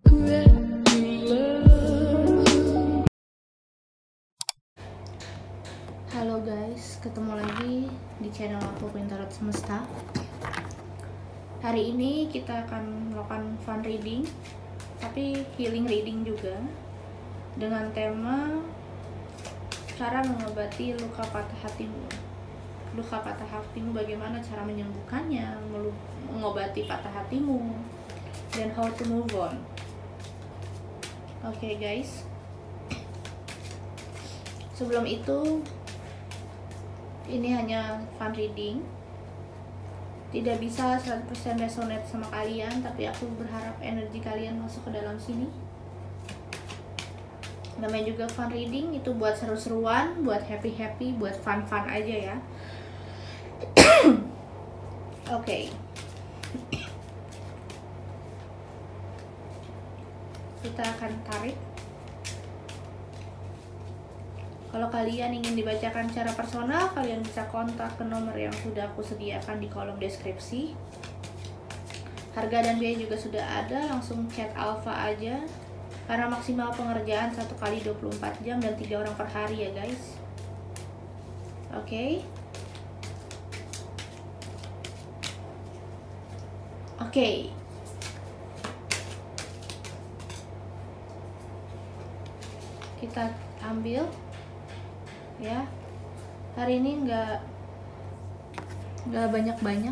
Halo guys, ketemu lagi di channel aku Pintarot Semesta. Hari ini kita akan melakukan fun reading, tapi healing reading juga, dengan tema cara mengobati luka patah hatimu. Luka patah hatimu, bagaimana cara menyembuhkannya, mengobati patah hatimu, dan how to move on. Oke guys, sebelum itu ini hanya fun reading, tidak bisa 100% resonate sama kalian, tapi aku berharap energi kalian masuk ke dalam sini. Namanya juga fun reading, itu buat seru-seruan, buat happy-happy, buat fun-fun aja ya. Oke. Kita akan tarik. Kalau kalian ingin dibacakan secara personal, kalian bisa kontak ke nomor yang sudah aku sediakan di kolom deskripsi. Harga dan biaya juga sudah ada, langsung chat Alpha aja. Karena maksimal pengerjaan 1 kali 24 jam dan 3 orang per hari ya guys. Oke. Oke. Kita ambil ya. Hari ini nggak banyak-banyak.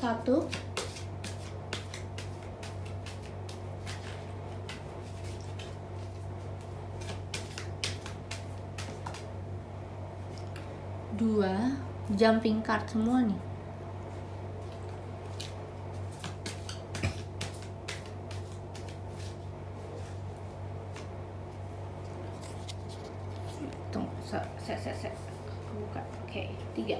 1 2 jumping card semua nih. Tunggu, saya buka. Oke, 3.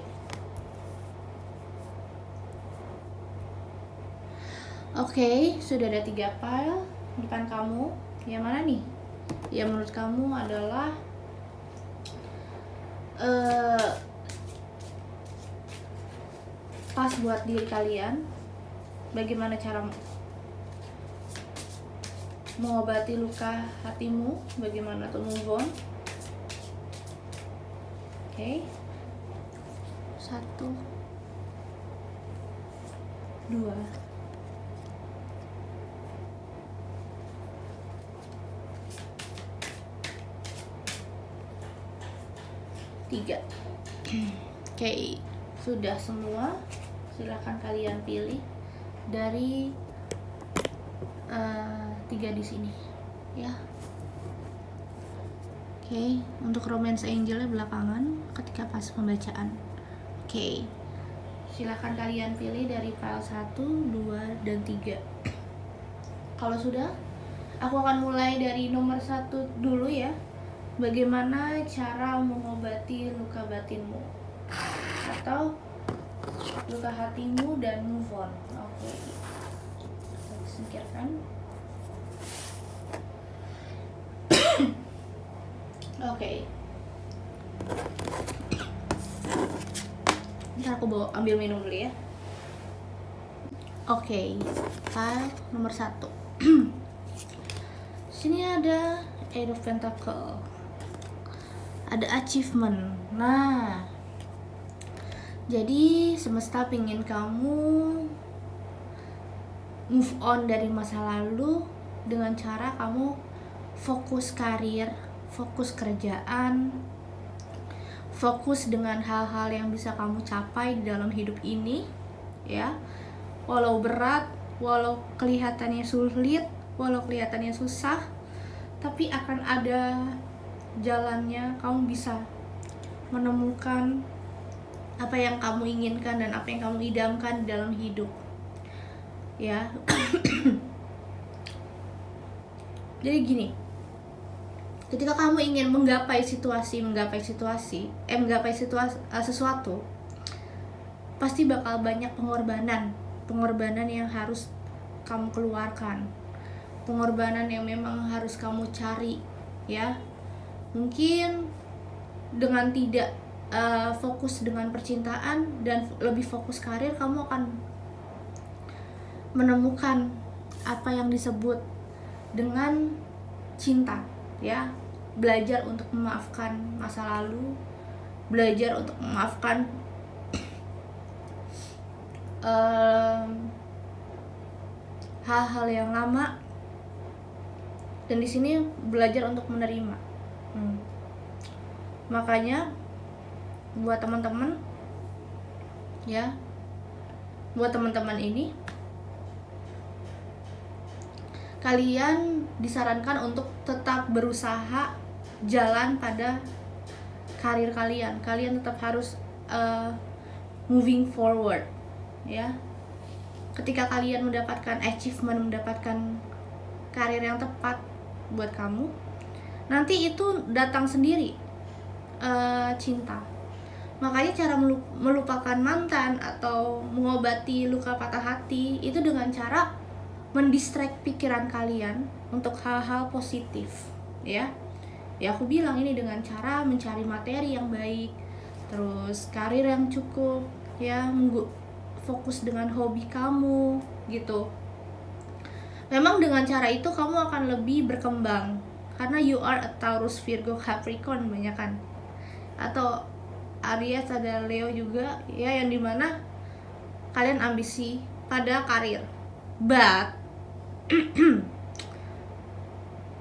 Oke, sudah ada 3 pile depan kamu. Yang mana nih? Yang menurut kamu adalah pas buat diri kalian. Bagaimana cara mengobati luka hatimu, bagaimana to move on. Oke. 1 2 3. Oke, sudah semua. Silahkan kalian pilih dari 3 di sini ya. Oke, untuk romance angelnya belakangan ketika pas pembacaan. Oke, silahkan kalian pilih dari file 1, 2, dan 3. Kalau sudah, aku akan mulai dari nomor 1 dulu ya. Bagaimana cara mengobati luka batinmu atau luka hatimu dan move on. Oke, kita singkirkan. Oke. Ntar aku ambil minum dulu ya. Oke, file nomor 1. Sini ada Eight of Pentacle. Ada achievement. Nah, jadi semesta pingin kamu move on dari masa lalu dengan cara kamu fokus karir, fokus kerjaan, fokus dengan hal-hal yang bisa kamu capai di dalam hidup ini ya. Walau berat, walau kelihatannya sulit, walau kelihatannya susah, tapi akan ada jalannya. Kamu bisa menemukan apa yang kamu inginkan dan apa yang kamu idamkan di dalam hidup ya. Jadi gini, ketika kamu ingin menggapai sesuatu, pasti bakal banyak pengorbanan yang harus kamu keluarkan, pengorbanan yang memang harus kamu cari ya. Mungkin dengan tidak fokus dengan percintaan dan lebih fokus karir, kamu akan menemukan apa yang disebut dengan cinta, ya. Belajar untuk memaafkan masa lalu, belajar untuk memaafkan hal-hal yang lama, dan di sini belajar untuk menerima. Makanya buat teman-teman, ya, buat teman-teman ini, kalian disarankan untuk tetap berusaha jalan pada karir kalian. Kalian tetap harus moving forward, ya. Ketika kalian mendapatkan achievement, mendapatkan karir yang tepat buat kamu, nanti itu datang sendiri, cinta. Makanya cara melupakan mantan atau mengobati luka patah hati itu dengan cara mendistract pikiran kalian untuk hal-hal positif, ya. Ya, aku bilang ini dengan cara mencari materi yang baik, terus karir yang cukup, ya, fokus dengan hobi kamu gitu. Memang dengan cara itu kamu akan lebih berkembang, karena you are a Taurus, Virgo, Capricorn banyak kan, atau Aries, ada Leo juga, ya, yang dimana kalian ambisi pada karir, but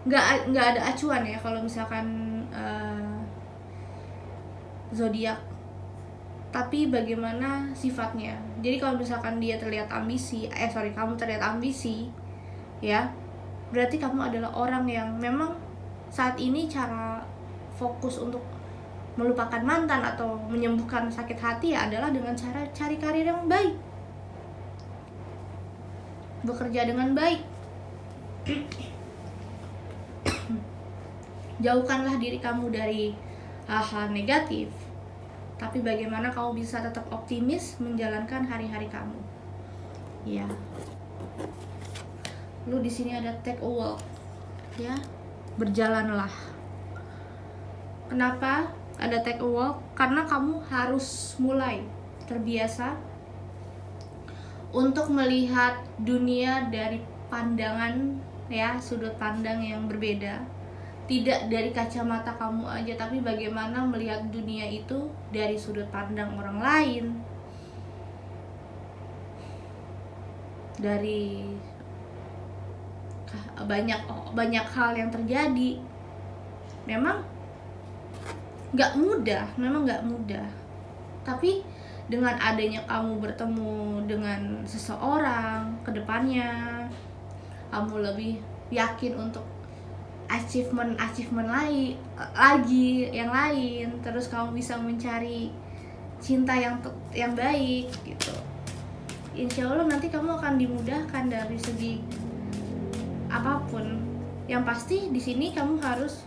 nggak ada acuan ya kalau misalkan zodiak, tapi bagaimana sifatnya. Jadi kalau misalkan dia terlihat ambisi, kamu terlihat ambisi, ya, berarti kamu adalah orang yang memang saat ini cara fokus untuk melupakan mantan atau menyembuhkan sakit hati ya adalah dengan cara cari karir yang baik, bekerja dengan baik. Jauhkanlah diri kamu dari hal-hal negatif, tapi bagaimana kamu bisa tetap optimis menjalankan hari-hari kamu, ya. Lu di sini ada take a walk, ya, berjalanlah. Kenapa ada take a walk? Karena kamu harus mulai terbiasa untuk melihat dunia dari pandangan, ya, sudut pandang yang berbeda. Tidak dari kacamata kamu aja, tapi bagaimana melihat dunia itu dari sudut pandang orang lain, dari banyak hal yang terjadi. Memang nggak mudah, tapi dengan adanya kamu bertemu dengan seseorang, kedepannya kamu lebih yakin untuk achievement lagi yang lain, terus kamu bisa mencari cinta yang baik gitu. Insya Allah nanti kamu akan dimudahkan dari segi apapun. Yang pasti di sini kamu harus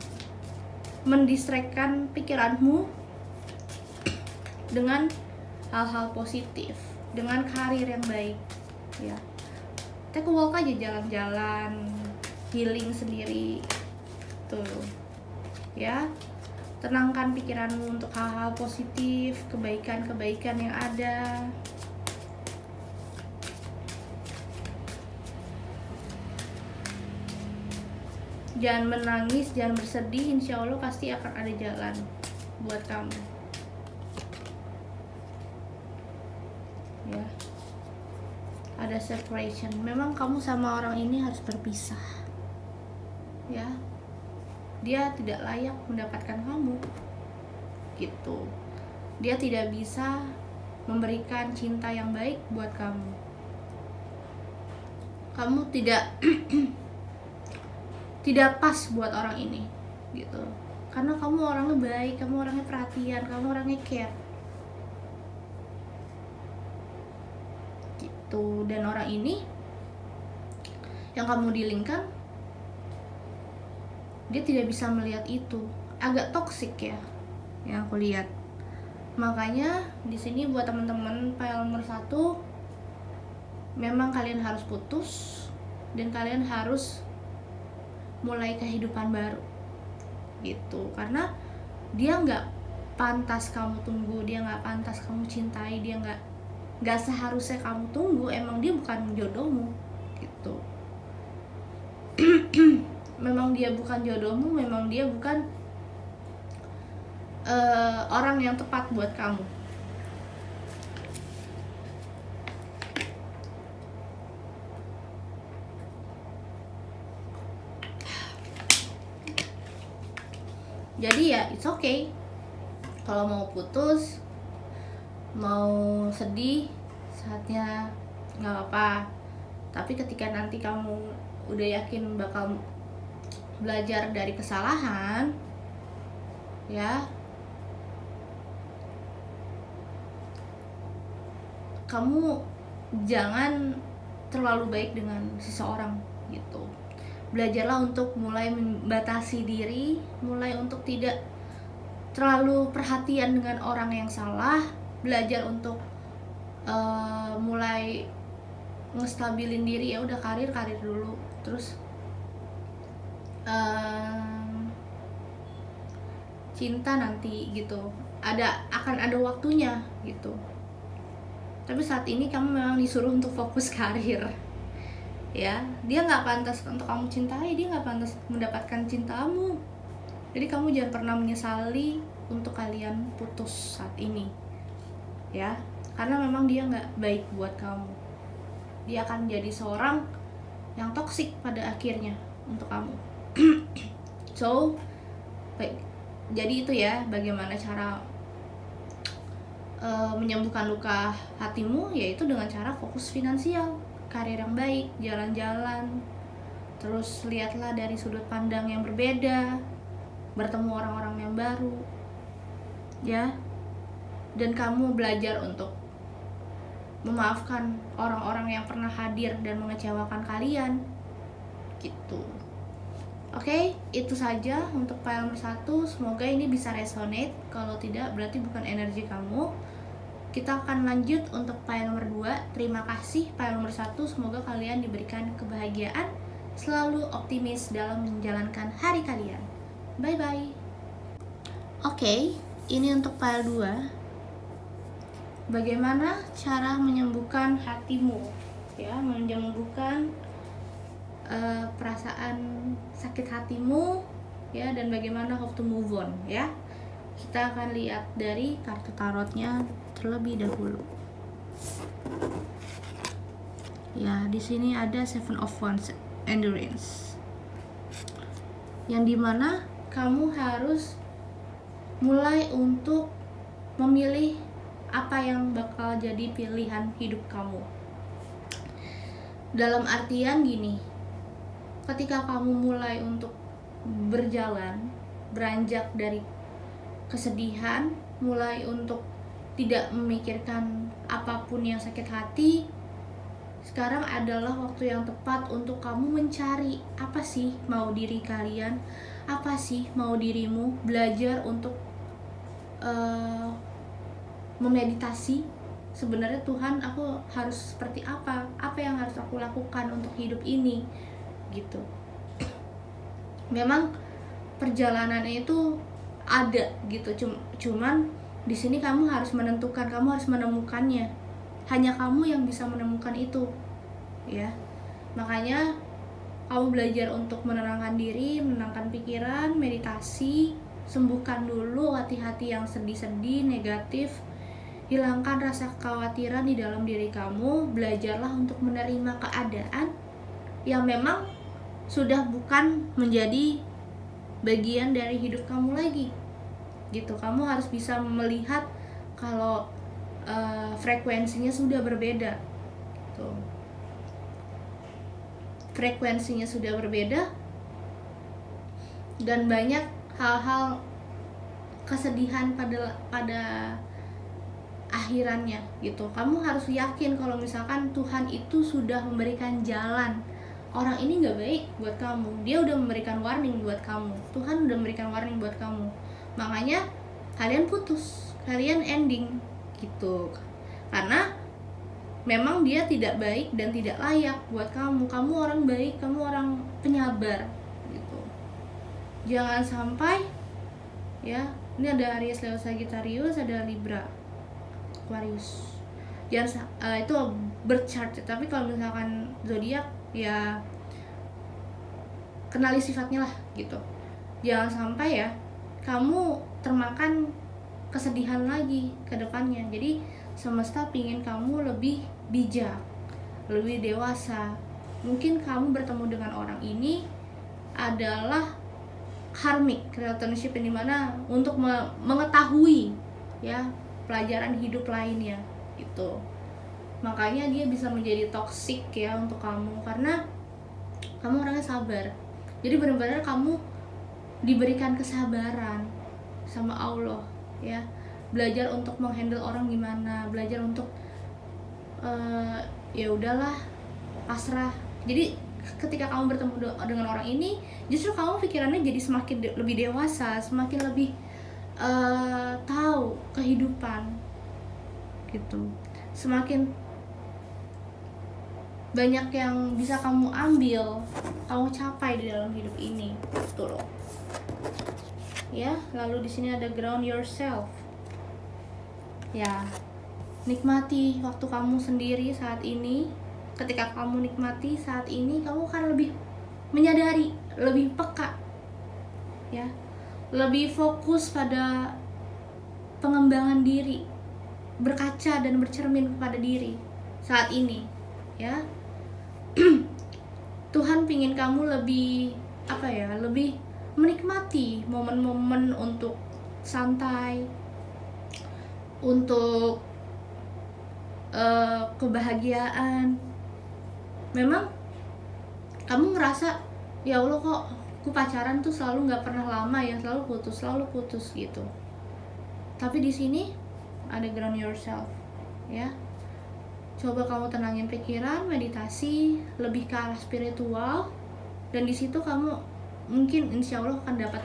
mendistraction pikiranmu dengan hal-hal positif, dengan karir yang baik, ya. Take a walk aja, jalan-jalan, healing sendiri tuh, ya. Tenangkan pikiranmu untuk hal-hal positif, kebaikan-kebaikan yang ada. Jangan menangis, jangan bersedih, insya Allah pasti akan ada jalan buat kamu, ya. Ada separation, memang kamu sama orang ini harus berpisah, ya. Dia tidak layak mendapatkan kamu gitu. Dia tidak bisa memberikan cinta yang baik buat kamu. Kamu tidak tidak pas buat orang ini gitu, karena kamu orangnya baik, kamu orangnya perhatian, kamu orangnya care gitu. Dan orang ini yang kamu dealingkan, dia tidak bisa melihat itu, agak toksik ya yang aku lihat. Makanya di sini buat teman-teman file nomor 1, memang kalian harus putus dan kalian harus mulai kehidupan baru gitu, karena dia nggak pantas kamu tunggu, dia nggak pantas kamu cintai, dia nggak Gak seharusnya kamu tunggu, emang dia bukan jodohmu gitu. Memang dia bukan jodohmu, memang dia bukan orang yang tepat buat kamu. Jadi ya it's okay. Kalau mau putus, mau sedih, saatnya nggak apa-apa. Tapi ketika nanti kamu udah yakin bakal belajar dari kesalahan, ya kamu jangan terlalu baik dengan seseorang gitu. Belajarlah untuk mulai membatasi diri, mulai untuk tidak terlalu perhatian dengan orang yang salah, belajar untuk mulai ngestabilin diri. Ya udah, karir dulu, terus cinta nanti gitu, akan ada waktunya gitu. Tapi saat ini kamu memang disuruh untuk fokus karir. Ya, dia nggak pantas untuk kamu cintai, dia nggak pantas mendapatkan cintamu. Jadi kamu jangan pernah menyesali untuk kalian putus saat ini, ya, karena memang dia nggak baik buat kamu. Dia akan jadi seorang yang toksik pada akhirnya untuk kamu. So, baik. Jadi itu ya, bagaimana cara menyembuhkan luka hatimu, yaitu dengan cara fokus finansial, karir yang baik, jalan-jalan, terus lihatlah dari sudut pandang yang berbeda, bertemu orang-orang yang baru, ya, dan kamu belajar untuk memaafkan orang-orang yang pernah hadir dan mengecewakan kalian, gitu. Oke, itu saja untuk file nomor 1. Semoga ini bisa resonate. Kalau tidak, berarti bukan energi kamu. Kita akan lanjut untuk file nomor 2. Terima kasih file nomor 1. Semoga kalian diberikan kebahagiaan, selalu optimis dalam menjalankan hari kalian. Bye bye. Oke, ini untuk file 2. Bagaimana cara menyembuhkan hatimu, ya, menyembuhkan perasaan sakit hatimu, ya, dan bagaimana how to move on, ya. Kita akan lihat dari kartu tarotnya terlebih dahulu. Ya, di sini ada Seven of Wands, Endurance, yang dimana kamu harus mulai untuk memilih apa yang bakal jadi pilihan hidup kamu. Dalam artian gini, ketika kamu mulai untuk berjalan, beranjak dari kesedihan, mulai untuk tidak memikirkan apapun yang sakit hati, sekarang adalah waktu yang tepat untuk kamu mencari apa sih mau diri kalian, apa sih mau dirimu. Belajar untuk memeditasi, sebenarnya Tuhan, aku harus seperti apa yang harus aku lakukan untuk hidup ini, gitu. Memang perjalanannya itu ada gitu, cuman di sini kamu harus menentukan, kamu harus menemukannya. Hanya kamu yang bisa menemukan itu, ya. Makanya kamu belajar untuk menenangkan diri, menenangkan pikiran, meditasi, sembuhkan dulu hati-hati yang sedih-sedih, negatif. Hilangkan rasa kekhawatiran di dalam diri kamu. Belajarlah untuk menerima keadaan yang memang sudah bukan menjadi bagian dari hidup kamu lagi, gitu. Kamu harus bisa melihat kalau frekuensinya sudah berbeda, gitu. Frekuensinya sudah berbeda, dan banyak hal-hal kesedihan pada akhirannya, gitu. Kamu harus yakin kalau misalkan Tuhan itu sudah memberikan jalan. Orang ini gak baik buat kamu, dia udah memberikan warning buat kamu, Tuhan udah memberikan warning buat kamu. Makanya kalian putus, kalian ending, gitu. Karena memang dia tidak baik dan tidak layak buat kamu. Kamu orang baik, kamu orang penyabar, gitu. Jangan sampai, ya, ini ada Aries, Leo, Sagittarius, ada Libra, Aquarius. jangan itu birth chart. Tapi kalau misalkan zodiak ya kenali sifatnya lah gitu. Jangan sampai ya kamu termakan kesedihan lagi ke depannya. Jadi semesta pingin kamu lebih bijak, lebih dewasa. Mungkin kamu bertemu dengan orang ini adalah karmic relationship, yang dimana untuk mengetahui ya pelajaran hidup lainnya gitu. Makanya dia bisa menjadi toxic ya untuk kamu, karena kamu orangnya sabar. Jadi benar-benar kamu diberikan kesabaran sama Allah ya. Belajar untuk menghandle orang gimana, belajar untuk ya udahlah pasrah. Jadi ketika kamu bertemu dengan orang ini, justru kamu pikirannya jadi semakin lebih dewasa, semakin lebih tahu kehidupan gitu. Semakin banyak yang bisa kamu ambil, kamu capai di dalam hidup ini, gitu loh. Ya, lalu di sini ada ground yourself. Ya, nikmati waktu kamu sendiri saat ini. Ketika kamu nikmati saat ini, kamu akan lebih menyadari, lebih peka, ya, lebih fokus pada pengembangan diri, berkaca dan bercermin kepada diri saat ini, ya. Tuhan pingin kamu lebih lebih menikmati momen-momen untuk santai, untuk kebahagiaan. Memang kamu ngerasa ya Allah, kok aku pacaran tuh selalu nggak pernah lama ya, selalu putus gitu. Tapi di sini ada ground yourself ya. Coba kamu tenangin pikiran, meditasi, lebih ke arah spiritual, dan di situ kamu mungkin insya Allah akan dapat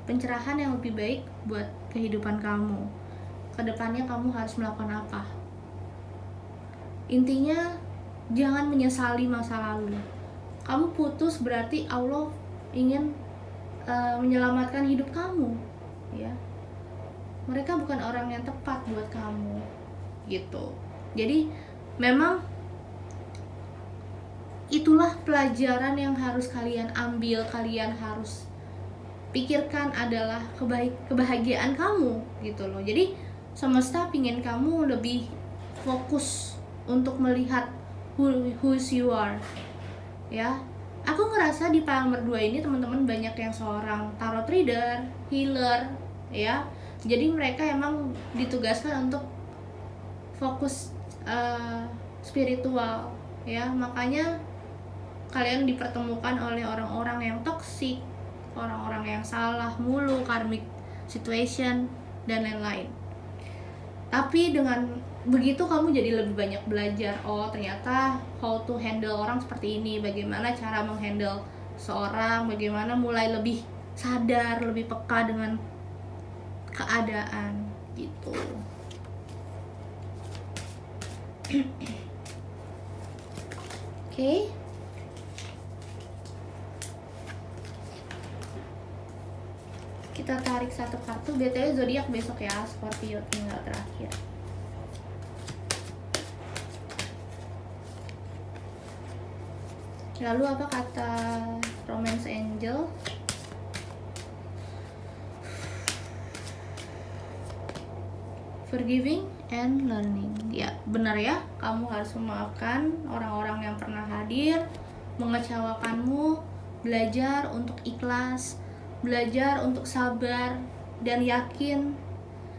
pencerahan yang lebih baik buat kehidupan kamu. Kedepannya kamu harus melakukan apa? Intinya jangan menyesali masa lalu. Kamu putus berarti Allah ingin menyelamatkan hidup kamu, ya. Mereka bukan orang yang tepat buat kamu, gitu. Jadi memang itulah pelajaran yang harus kalian ambil, kalian harus pikirkan adalah kebahagiaan kamu, gitu loh. Jadi semesta pingin kamu lebih fokus untuk melihat who you are, ya. Aku ngerasa di Palmer 2 ini teman-teman banyak yang seorang tarot reader, healer, ya. Jadi mereka emang ditugaskan untuk fokus spiritual, ya. Makanya kalian dipertemukan oleh orang-orang yang toksik, orang-orang yang salah mulu, karmic situation dan lain-lain. Tapi dengan begitu kamu jadi lebih banyak belajar. Oh, ternyata how to handle orang seperti ini, bagaimana cara menghandle seorang, bagaimana mulai lebih sadar, lebih peka dengan keadaan gitu. Oke. Kita tarik satu kartu. BTW zodiak besok ya, Scorpio tinggal terakhir. Lalu apa kata Romance Angel? Forgiving and learning. Ya, benar ya. Kamu harus memaafkan orang-orang yang pernah hadir, mengecewakanmu, belajar untuk ikhlas, belajar untuk sabar, dan yakin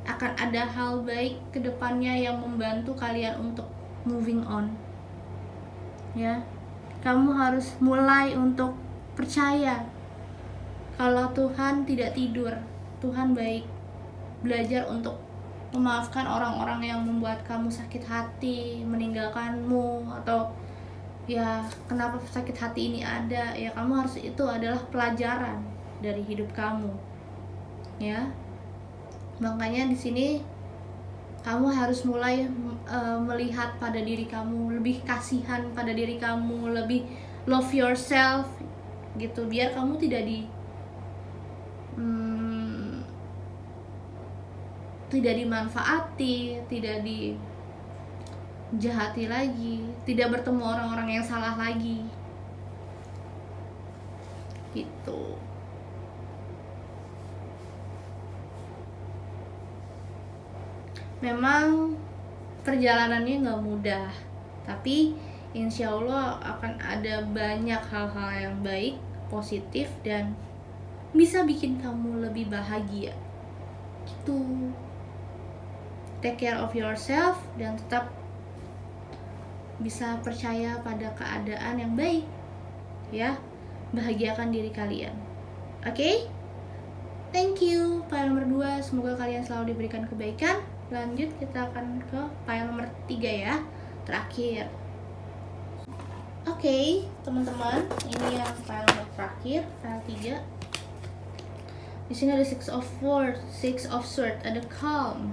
akan ada hal baik ke depannya yang membantu kalian untuk moving on. Ya. Kamu harus mulai untuk percaya kalau Tuhan tidak tidur, Tuhan baik. Belajar untuk memaafkan orang-orang yang membuat kamu sakit hati, meninggalkanmu, atau ya kenapa sakit hati ini ada. Ya kamu harus, itu adalah pelajaran dari hidup kamu, ya. Makanya di sini kamu harus mulai melihat pada diri kamu, lebih kasihan pada diri kamu, lebih love yourself gitu, biar kamu tidak tidak dimanfaati, tidak jahati lagi, tidak bertemu orang-orang yang salah lagi. Gitu. Memang perjalanannya nggak mudah, tapi insya Allah akan ada banyak hal-hal yang baik, positif, dan bisa bikin kamu lebih bahagia. Gitu. Take care of yourself dan tetap bisa percaya pada keadaan yang baik, ya. Bahagiakan diri kalian. Oke? Thank you. File nomor 2, semoga kalian selalu diberikan kebaikan. Lanjut kita akan ke file nomor 3 ya, terakhir. Oke, teman-teman, ini yang file nomor terakhir, file 3. Di sini ada Six of Swords, ada calm.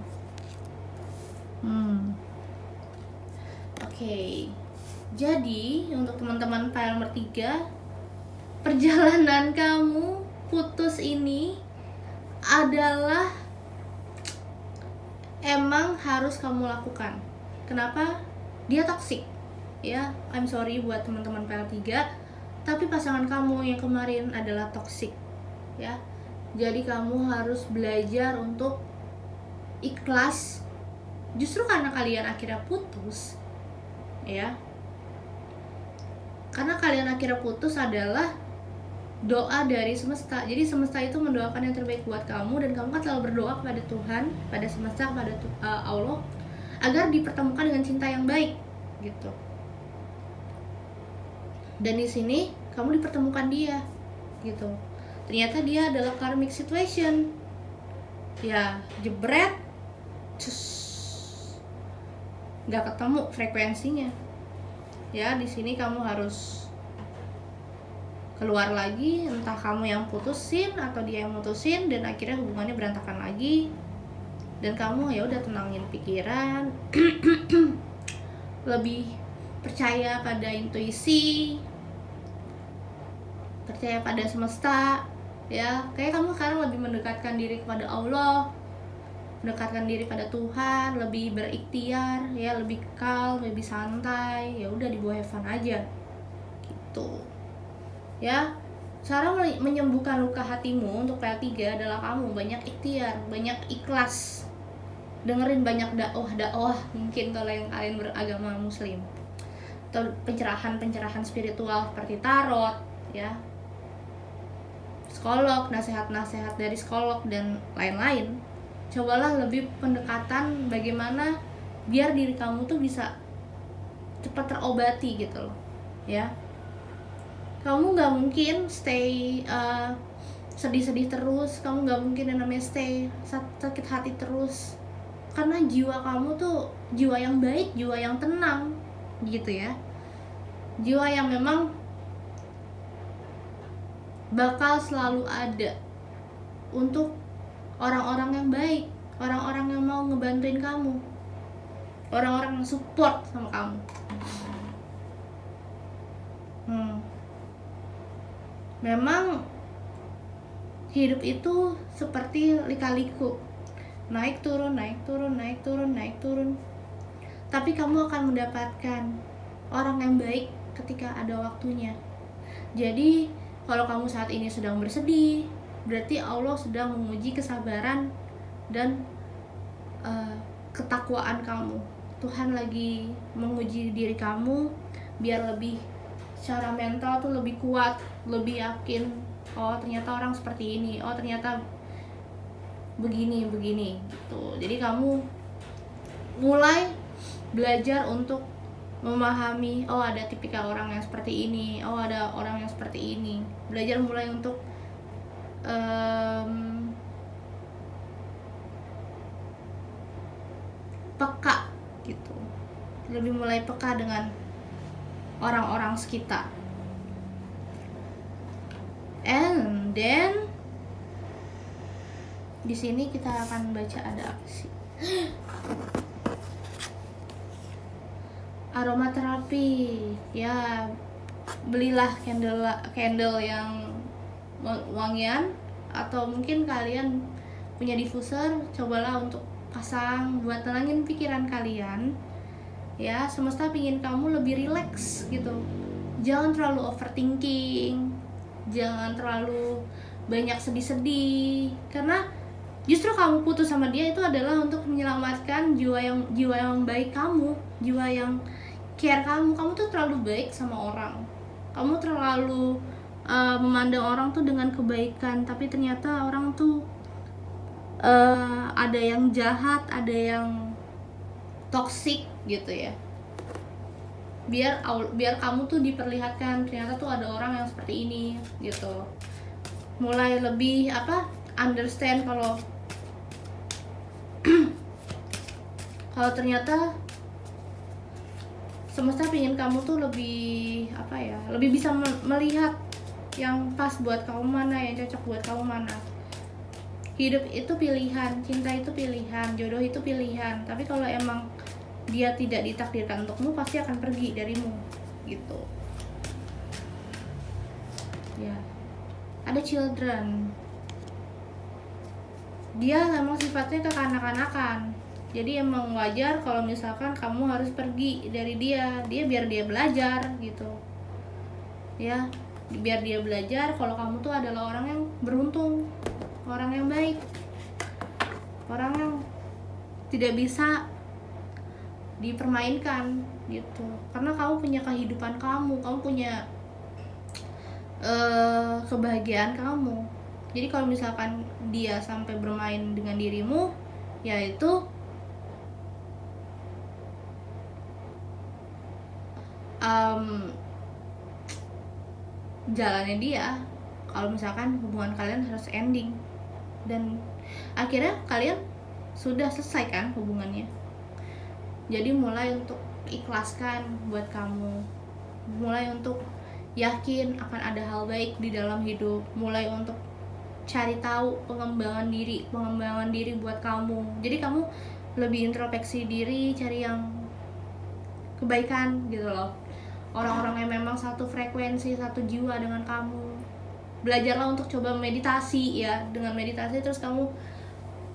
Oke. Jadi, untuk teman-teman file nomor 3, perjalanan kamu putus ini adalah emang harus kamu lakukan. Kenapa? Dia toksik. Ya, I'm sorry buat teman-teman file 3, tapi pasangan kamu yang kemarin adalah toksik. Ya. Jadi kamu harus belajar untuk ikhlas. Justru karena kalian akhirnya putus, ya, karena kalian akhirnya putus adalah doa dari semesta. Jadi semesta itu mendoakan yang terbaik buat kamu, dan kamu kan selalu berdoa kepada Tuhan, pada semesta, kepada Allah, agar dipertemukan dengan cinta yang baik, gitu. Dan di sini kamu dipertemukan dia, gitu. Ternyata dia adalah karmic situation. Ya, jebret, nggak ketemu frekuensinya. Ya, di sini kamu harus keluar lagi, entah kamu yang putusin atau dia yang mutusin, dan akhirnya hubungannya berantakan lagi. Dan kamu ya udah tenangin pikiran, lebih percaya pada intuisi, percaya pada semesta, ya. Kayak kamu sekarang lebih mendekatkan diri kepada Allah, mendekatkan diri pada Tuhan, lebih berikhtiar, ya, lebih calm, lebih santai. Ya udah, dibawa have fun aja, gitu. Ya, cara menyembuhkan luka hatimu untuk PL3 adalah kamu banyak ikhtiar, banyak ikhlas, dengerin banyak dakwah mungkin kalau yang kalian beragama muslim, atau pencerahan spiritual seperti tarot, ya, psikolog, nasihat dari psikolog dan lain-lain. Cobalah lebih pendekatan bagaimana biar diri kamu tuh bisa cepat terobati, gitu loh, ya. Kamu nggak mungkin stay sedih-sedih terus, kamu nggak mungkin yang namanya stay sakit hati terus, karena jiwa kamu tuh jiwa yang baik, jiwa yang tenang, gitu ya, jiwa yang memang bakal selalu ada untuk orang-orang yang baik, orang-orang yang mau ngebantuin kamu, orang-orang yang support sama kamu. Memang hidup itu seperti lika-liku, naik turun, naik turun, naik turun, naik turun. Tapi kamu akan mendapatkan orang yang baik ketika ada waktunya. Jadi kalau kamu saat ini sedang bersedih, berarti Allah sedang menguji kesabaran dan ketakwaan kamu. Tuhan lagi menguji diri kamu biar lebih secara mental tuh lebih kuat, lebih yakin. Oh, ternyata orang seperti ini. Oh, ternyata begini gitu. Jadi kamu mulai belajar untuk memahami, oh ada tipikal orang yang seperti ini, oh ada orang yang seperti ini. Belajar mulai untuk peka, gitu. Lebih mulai peka dengan orang-orang sekitar. And then di sini kita akan baca ada apa sih? Aromaterapi. Ya, belilah candle yang wangian, atau mungkin kalian punya diffuser, cobalah untuk pasang buat tenangin pikiran kalian. Ya, semesta pingin kamu lebih relax gitu. Jangan terlalu overthinking, jangan terlalu banyak sedih-sedih, karena justru kamu putus sama dia itu adalah untuk menyelamatkan jiwa yang baik kamu, jiwa yang care kamu. Kamu tuh terlalu baik sama orang, kamu terlalu memandang orang tuh dengan kebaikan, tapi ternyata orang tuh ada yang jahat, ada yang toxic gitu ya. Biar kamu tuh diperlihatkan ternyata tuh ada orang yang seperti ini gitu. Mulai lebih understand kalau kalau ternyata semesta pingin kamu tuh lebih lebih bisa melihat yang pas buat kamu mana, yang cocok buat kamu mana. Hidup itu pilihan, cinta itu pilihan, jodoh itu pilihan. Tapi kalau emang dia tidak ditakdirkan untukmu, pasti akan pergi darimu gitu ya. Ada children, dia memang sifatnya kekanak-kanakan, jadi emang wajar kalau misalkan kamu harus pergi dari dia biar dia belajar gitu ya. Biar dia belajar kalau kamu tuh adalah orang yang beruntung, orang yang baik, orang yang tidak bisa dipermainkan gitu. Karena kamu punya kehidupan kamu punya kebahagiaan kamu. Jadi kalau misalkan dia sampai bermain dengan dirimu, yaitu jalannya dia. Kalau misalkan hubungan kalian harus ending dan akhirnya kalian sudah selesai kan hubungannya, jadi mulai untuk ikhlaskan buat kamu, mulai untuk yakin akan ada hal baik di dalam hidup, mulai untuk cari tahu pengembangan diri buat kamu. Jadi kamu lebih introspeksi diri, cari yang kebaikan gitu loh. Orang-orang yang memang satu frekuensi, satu jiwa dengan kamu. Belajarlah untuk coba meditasi ya. Dengan meditasi terus kamu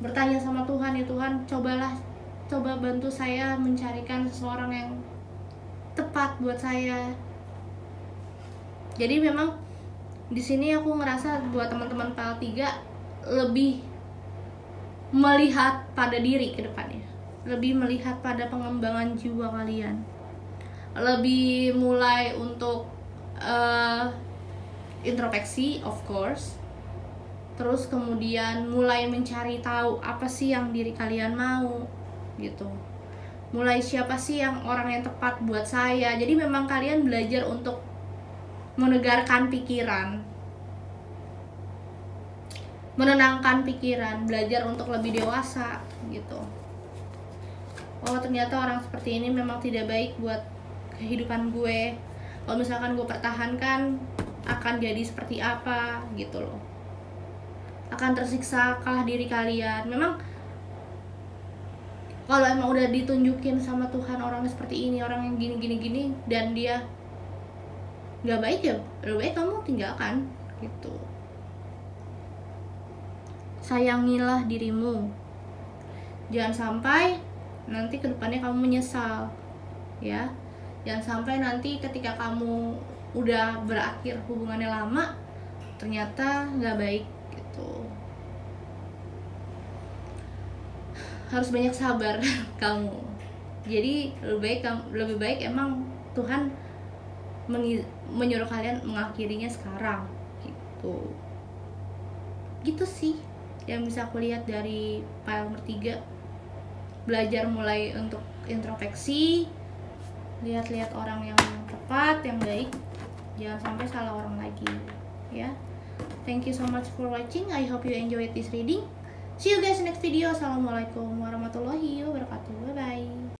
bertanya sama Tuhan, ya Tuhan, coba bantu saya mencarikan seseorang yang tepat buat saya. Jadi memang di sini aku ngerasa buat teman-teman PL3 lebih melihat pada diri ke depannya, lebih melihat pada pengembangan jiwa kalian, lebih mulai untuk introspeksi of course, terus kemudian mulai mencari tahu apa sih yang diri kalian mau gitu, mulai siapa sih yang orang yang tepat buat saya. Jadi memang kalian belajar untuk menegarkan pikiran, menenangkan pikiran, belajar untuk lebih dewasa gitu. Oh ternyata orang seperti ini memang tidak baik buat kehidupan gue. Kalau misalkan gue pertahankan akan jadi seperti apa gitu loh, akan tersiksa kalah diri kalian. Memang kalau emang udah ditunjukin sama Tuhan orangnya seperti ini, orang yang gini dan dia nggak baik, ya lebih baik kamu tinggalkan gitu. Sayangilah dirimu, jangan sampai nanti kedepannya kamu menyesal ya. Jangan sampai nanti ketika kamu udah berakhir hubungannya lama ternyata nggak baik gitu. Harus banyak sabar kamu. Jadi lebih baik emang Tuhan menyuruh kalian mengakhirinya sekarang gitu sih yang bisa aku lihat dari file nomor 3. Belajar mulai untuk introspeksi, lihat-lihat orang yang tepat, yang baik, jangan sampai salah orang lagi ya. Thank you so much for watching. I hope you enjoyed this reading. See you guys next video. Assalamualaikum warahmatullahi wabarakatuh. Bye bye.